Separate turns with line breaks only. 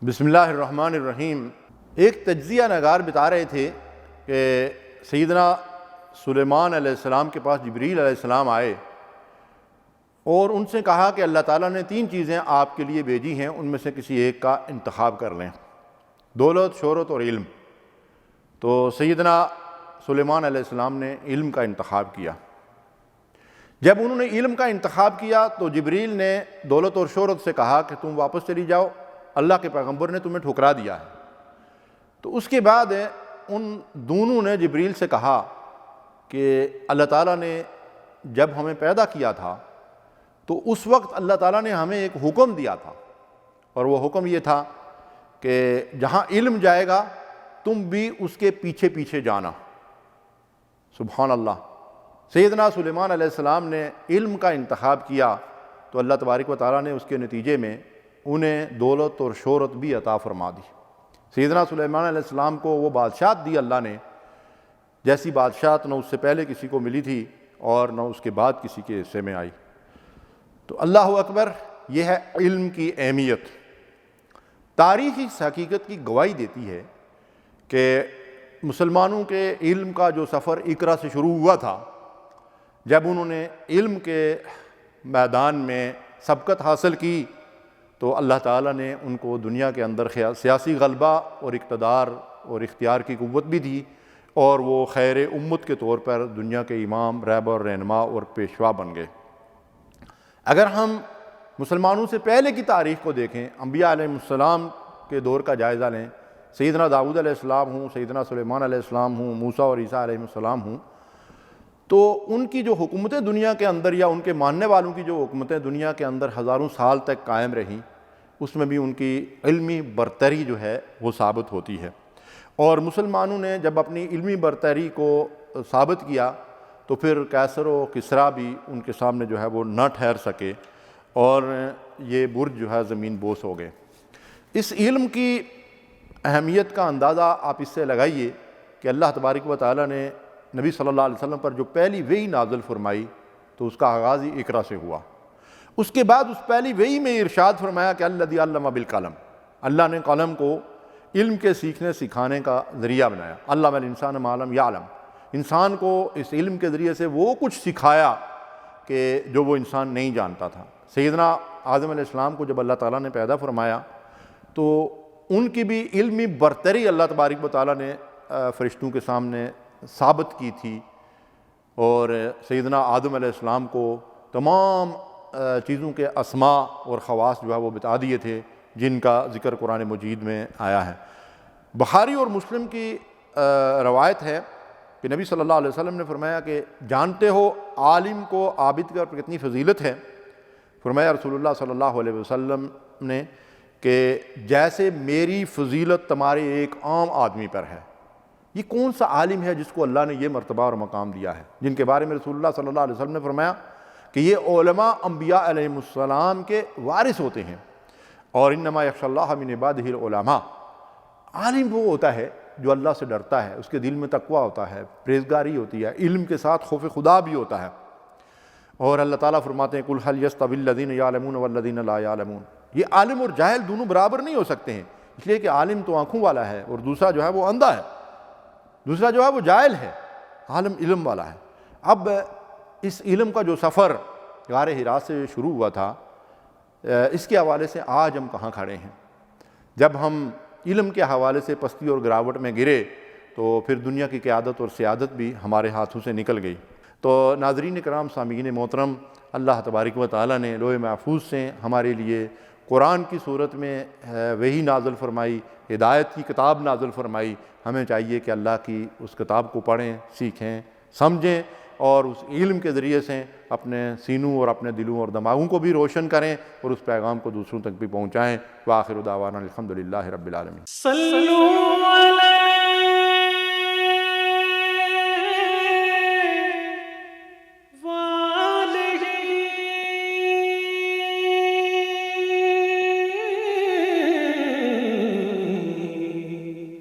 بسم اللہ الرحمن الرحیم۔ ایک تجزیہ نگار بتا رہے تھے کہ سیدنا سلیمان علیہ السلام کے پاس جبریل علیہ السلام آئے اور ان سے کہا کہ اللہ تعالیٰ نے 3 چیزیں آپ کے لیے بھیجی ہیں، ان میں سے کسی ایک کا انتخاب کر لیں، دولت، شہرت اور علم۔ تو سیدنا سلیمان علیہ السلام نے علم کا انتخاب کیا۔ جب انہوں نے علم کا انتخاب کیا تو جبریل نے دولت اور شہرت سے کہا کہ تم واپس چلی جاؤ، اللہ کے پیغمبر نے تمہیں ٹھکرا دیا ہے۔ تو اس کے بعد ان دونوں نے جبریل سے کہا کہ اللہ تعالیٰ نے جب ہمیں پیدا کیا تھا تو اس وقت اللہ تعالیٰ نے ہمیں ایک حکم دیا تھا، اور وہ حکم یہ تھا کہ جہاں علم جائے گا تم بھی اس کے پیچھے پیچھے جانا۔ سبحان اللہ۔ سیدنا سلیمان علیہ السلام نے علم کا انتخاب کیا تو اللہ تبارک و تعالیٰ نے اس کے نتیجے میں انہیں دولت اور شہرت بھی عطا فرما دی۔ سیدنا سلیمان علیہ السلام کو وہ بادشاہت دی اللہ نے جیسی بادشاہت نہ اس سے پہلے کسی کو ملی تھی اور نہ اس کے بعد کسی کے حصے میں آئی۔ تو اللہ اکبر، یہ ہے علم کی اہمیت۔ تاریخ اس حقیقت کی گواہی دیتی ہے کہ مسلمانوں کے علم کا جو سفر اقرا سے شروع ہوا تھا، جب انہوں نے علم کے میدان میں سبقت حاصل کی تو اللہ تعالیٰ نے ان کو دنیا کے اندر سیاسی غلبہ اور اقتدار اور اختیار کی قوت بھی دی، اور وہ خیر امت کے طور پر دنیا کے امام، رہبر، رہنما اور پیشوا بن گئے۔ اگر ہم مسلمانوں سے پہلے کی تاریخ کو دیکھیں، انبیاء علیہ السلام کے دور کا جائزہ لیں، سیدنا داؤد علیہ السلام ہوں، سیدنا سلیمان علیہ السلام ہوں، موسیٰ اور عیسیٰ علیہ السلام ہوں، تو ان کی جو حکومتیں دنیا کے اندر یا ان کے ماننے والوں کی جو حکومتیں دنیا کے اندر ہزاروں سال تک قائم رہیں، اس میں بھی ان کی علمی برتری جو ہے وہ ثابت ہوتی ہے۔ اور مسلمانوں نے جب اپنی علمی برتری کو ثابت کیا تو پھر کیسر و کسریٰ بھی ان کے سامنے جو ہے وہ نہ ٹھہر سکے، اور یہ برج جو ہے زمین بوس ہو گئے۔ اس علم کی اہمیت کا اندازہ آپ اس سے لگائیے کہ اللہ تبارک و تعالیٰ نے نبی صلی اللہ علیہ وسلم پر جو پہلی وحی نازل فرمائی تو اس کا آغاز ہی اقرا سے ہوا۔ اس کے بعد اس پہلی وحی میں ارشاد فرمایا کہ الذی علم بالقلم، اللہ نے قلم کو علم کے سیکھنے سکھانے کا ذریعہ بنایا۔ علم الانسان ما لم یعلم، انسان کو اس علم کے ذریعے سے وہ کچھ سکھایا کہ جو وہ انسان نہیں جانتا تھا۔ سیدنا آدم علیہ السلام کو جب اللہ تعالیٰ نے پیدا فرمایا تو ان کی بھی علمی برتری اللہ تبارک و تعالیٰ نے فرشتوں کے سامنے ثابت کی تھی، اور سیدنا آدم علیہ السلام کو تمام چیزوں کے اسماء اور خواص جو ہے وہ بتا دیے تھے جن کا ذکر قرآن مجید میں آیا ہے۔ بخاری اور مسلم کی روایت ہے کہ نبی صلی اللہ علیہ وسلم نے فرمایا کہ جانتے ہو عالم کو عابد پر کتنی فضیلت ہے؟ فرمایا رسول اللہ صلی اللہ علیہ وسلم نے کہ جیسے میری فضیلت تمہارے ایک عام آدمی پر ہے۔ یہ کون سا عالم ہے جس کو اللہ نے یہ مرتبہ اور مقام دیا ہے، جن کے بارے میں رسول اللہ صلی اللہ علیہ وسلم نے فرمایا کہ یہ علماء انبیاء علیہ السلام کے وارث ہوتے ہیں، اور انما یخشی اللہ من عبادہ العلماء۔ عالم وہ ہوتا ہے جو اللہ سے ڈرتا ہے، اس کے دل میں تقویٰ ہوتا ہے، پرہیزگاری ہوتی ہے، علم کے ساتھ خوف خدا بھی ہوتا ہے۔ اور اللہ تعالیٰ فرماتے ہیں قل هل یستوی الذین یعلمون والذین لا یعلمون، یہ عالم اور جاہل دونوں برابر نہیں ہو سکتے ہیں، اس لیے کہ عالم تو آنکھوں والا ہے اور دوسرا جو ہے وہ اندھا ہے، دوسرا جو ہے وہ جاہل ہے، عالم علم والا ہے۔ اب اس علم کا جو سفر غار حرا سے شروع ہوا تھا، اس کے حوالے سے آج ہم کہاں کھڑے ہیں؟ جب ہم علم کے حوالے سے پستی اور گراوٹ میں گرے تو پھر دنیا کی قیادت اور سیادت بھی ہمارے ہاتھوں سے نکل گئی۔ تو ناظرین کرام، سامعین محترم، اللہ تبارک و تعالیٰ نے لوح محفوظ سے ہمارے لیے قرآن کی صورت میں وحی نازل فرمائی، ہدایت کی کتاب نازل فرمائی۔ ہمیں چاہیے کہ اللہ کی اس کتاب کو پڑھیں، سیکھیں، سمجھیں، اور اس علم کے ذریعے سے اپنے سینوں اور اپنے دلوں اور دماغوں کو بھی روشن کریں اور اس پیغام کو دوسروں تک بھی پہنچائیں۔ وآخر دعوانا الحمدللہ رب العالمین۔